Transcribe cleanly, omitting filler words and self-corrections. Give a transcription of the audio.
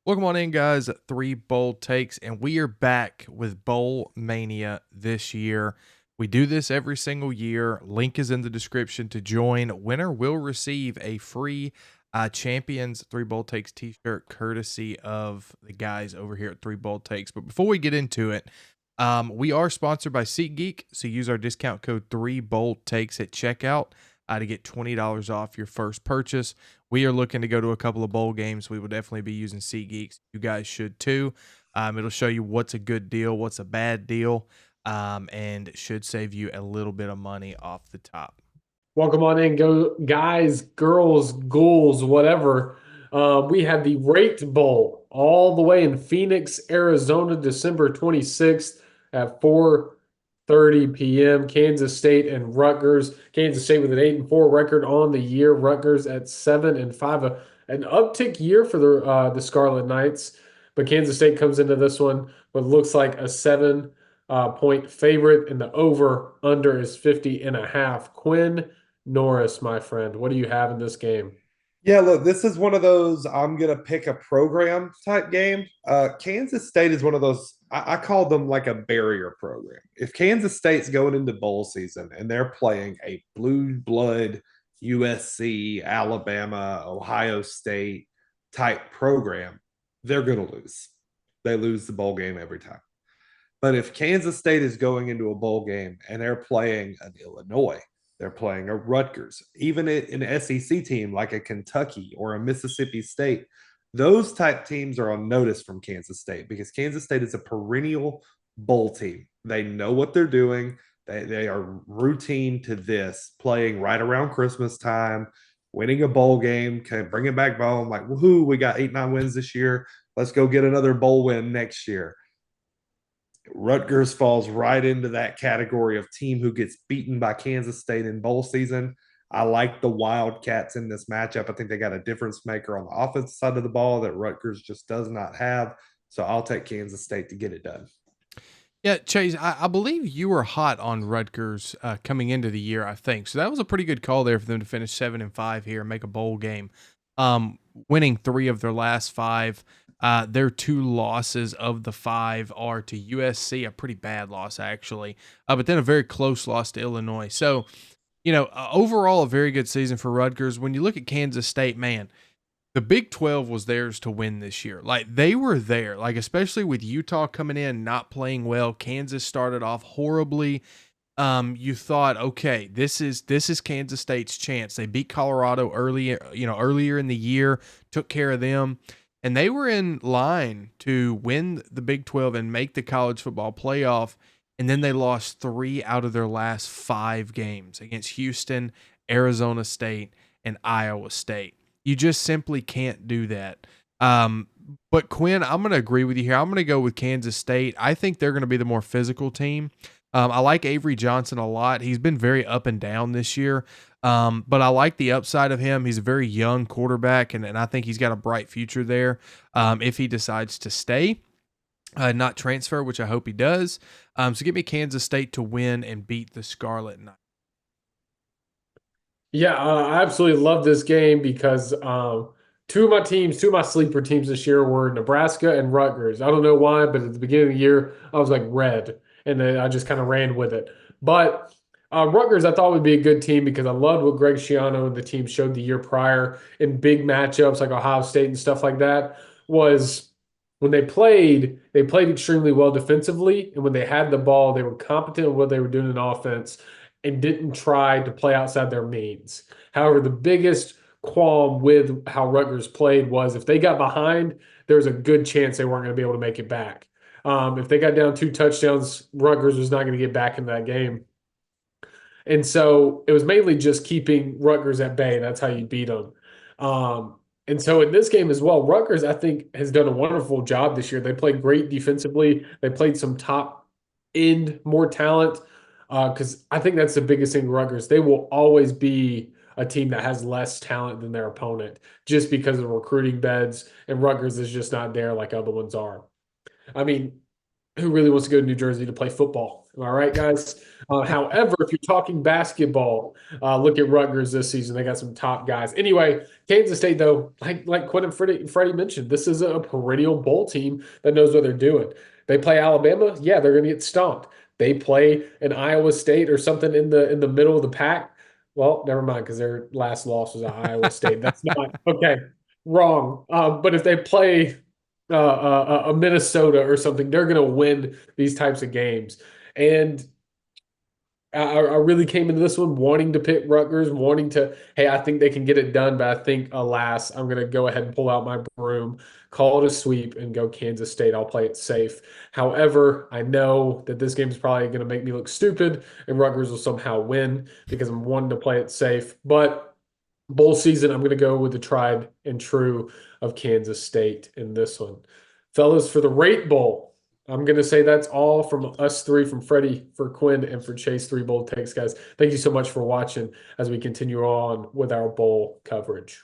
Welcome on in, guys. Three bold takes, and we are back with Bowl Mania this year. We do this every single year. Link is in the description to join. Winner will receive a free Champions Three Bold Takes t-shirt courtesy of the guys over here at Three Bold Takes. But before we get into it, we are sponsored by SeatGeek, so use our discount code Three Bold Takes at checkout to get $20 off your first purchase. We are looking to go to a couple of bowl games. We will definitely be using SeatGeeks. You guys should too. It'll show you what's a good deal, what's a bad deal, and should save you a little bit of money off the top. Welcome on in, go guys, girls, ghouls, whatever. We have the Rate Bowl all the way in Phoenix, Arizona, December 26th at 4:30 p.m. Kansas State and Rutgers. Kansas State with an 8-4 record on the year. Rutgers at 7-5, an uptick year for the Scarlet Knights. But Kansas State comes into this one what looks like a 7 point favorite, and the over under is 50.5. Quinn Norris, my friend, what do you have in this game? Yeah, look, this is one of those I'm gonna pick a program type game. Kansas State is one of those I call them like a barrier program. If Kansas State's going into bowl season and they're playing a blue blood USC, Alabama, Ohio State type program, they're gonna lose. They lose the bowl game every time. But if Kansas State is going into a bowl game and they're playing an Illinois, they're playing a Rutgers, even an SEC team like a Kentucky or a Mississippi State, those type teams are on notice from Kansas State because Kansas State is a perennial bowl team. They know what they're doing. They are routine to this, playing right around Christmas time, winning a bowl game, kind of bringing back home like, woohoo, we got 8-9 wins this year. Let's go get another bowl win next year. Rutgers falls right into that category of team who gets beaten by Kansas State in bowl season. I like the Wildcats in this matchup. I think they got a difference maker on the offensive side of the ball that Rutgers just does not have. So I'll take Kansas State to get it done. Yeah, Chase, I believe you were hot on Rutgers coming into the year, I think. So that was a pretty good call there for them to finish 7-5 here and make a bowl game. Winning three of their last five. Their two losses of the five are to USC, a pretty bad loss, actually, but then a very close loss to Illinois. So, overall, a very good season for Rutgers. When you look at Kansas State, man, the Big 12 was theirs to win this year. Like, they were there, like, especially with Utah coming in, not playing well. Kansas started off horribly. You thought, okay, this is Kansas State's chance. They beat Colorado earlier in the year, took care of them, and they were in line to win the Big 12 and make the college football playoff. And then they lost three out of their last five games against Houston, Arizona State, and Iowa State. You just simply can't do that. But Quinn, I'm going to agree with you here. I'm going to go with Kansas State. I think they're going to be the more physical team. I like Avery Johnson a lot. He's been very up and down this year, but I like the upside of him. He's a very young quarterback, and I think he's got a bright future there if he decides to stay, not transfer, which I hope he does. So give me Kansas State to win and beat the Scarlet Knights. Yeah, I absolutely love this game because two of my sleeper teams this year were Nebraska and Rutgers. I don't know why, but at the beginning of the year, I was like red, and then I just kind of ran with it. But Rutgers, I thought would be a good team because I loved what Greg Schiano and the team showed the year prior in big matchups like Ohio State and stuff like that. Was when they played extremely well defensively, and when they had the ball, they were competent in what they were doing in offense and didn't try to play outside their means. However, the biggest qualm with how Rutgers played was if they got behind, there was a good chance they weren't going to be able to make it back. If they got down 2 touchdowns, Rutgers was not going to get back in that game. And so it was mainly just keeping Rutgers at bay. That's how you beat them. And so in this game as well, Rutgers, I think, has done a wonderful job this year. They played great defensively. They played some top end, more talent. Because I think that's the biggest thing, Rutgers. They will always be a team that has less talent than their opponent just because of recruiting beds, and Rutgers is just not there like other ones are. I mean, who really wants to go to New Jersey to play football? Am I right, guys? However, if you're talking basketball, look at Rutgers this season. They got some top guys. Anyway, Kansas State, though, like Quinn and Freddie mentioned, this is a perennial bowl team that knows what they're doing. They play Alabama, yeah, they're going to get stomped. They play an Iowa State or something in the middle of the pack. Well, never mind, because their last loss was at Iowa State. That's not okay. Wrong. But if they play a Minnesota or something, they're going to win these types of games. And I really came into this one wanting to pick Rutgers, wanting to, hey, I think they can get it done. But I think, alas, I'm going to go ahead and pull out my broom, call it a sweep, and go Kansas State. I'll play it safe. However, I know that this game is probably going to make me look stupid, and Rutgers will somehow win because I'm wanting to play it safe. But bowl season, I'm going to go with the tried and true of Kansas State in this one. Fellas, for the Rate Bowl, I'm going to say that's all from us three, from Freddie, for Quinn, and for Chase. Three bold takes, guys. Thank you so much for watching as we continue on with our bowl coverage.